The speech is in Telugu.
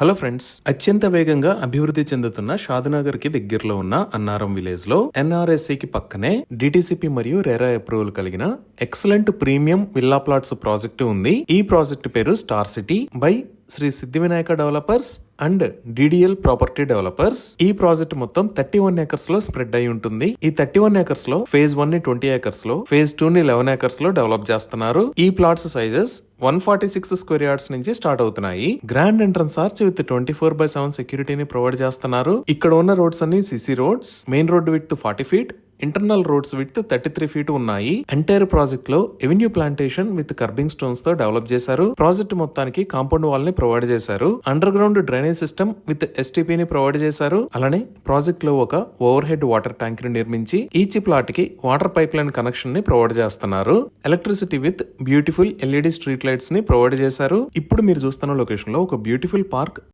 హలో ఫ్రెండ్స్, అత్యంత వేగంగా అభివృద్ధి చెందుతున్న షాద్నగర్ కి దగ్గరలో ఉన్న అన్నారం విలేజ్ లో ఎన్ఆర్ఎస్సి కి పక్కనే డిటిసిపి మరియు రెరా అప్రూవల్ కలిగిన excellent premium villa plots project ఉంది. ఈ ప్రాజెక్టు పేరు star city by Shri Siddhi Vinayaka developers and DDL property developers. ఈ ప్రాజెక్ట్ మొత్తం 31 ఏకర్స్ లో స్ప్రెడ్ అయి ఉంటుంది. ఈ 31 ఏకర్స్ లో ఫేజ్ 1 ని 20 ఏకర్స్ లో, ఫేజ్ 2 ని 11 ఏకర్స్ లో డెవలప్ చేస్తున్నారు. ఈ ప్లాట్స్ సైజెస్ 146 స్క్వేర్ యార్డ్స్ నుంచి స్టార్ట్ అవుతున్నాయి. గ్రాండ్ ఎంట్రన్స్ ఆర్చ్ విత్ 24/7 సెక్యూరిటీని ప్రొవైడ్ చేస్తున్నారు. ఇక్కడ ఉన్న రోడ్స్ అన్ని CC roads. Main road with 40 feet, internal roads with 33 feet ఉన్నాయి. ఎంటైర్ ప్రాజెక్ట్ లో avenue plantation with kerbing stones తో డెవలప్ చేశారు. ప్రాజెక్ట్ మొత్తానికి కాంపౌండ్ వాల్ ని ప్రొవైడ్ చేశారు. Under ground drainage system with STP ని ప్రొవైడ్ చేశారు. అలానే ప్రాజెక్ట్ లో ఒక ఓవర్ హెడ్ వాటర్ ట్యాంక్ ని నిర్మించి ఈచ్ ప్లాట్ కి వాటర్ పైప్ లైన్ కనెక్షన్ ని ప్రొవైడ్ చేస్తున్నారు. Electricity with beautiful LED street lights ని ప్రొవైడ్ చేశారు. ఇప్పుడు మీరు చూస్తున్న లొకేషన్ లో ఒక బ్యూటిఫుల్ పార్క్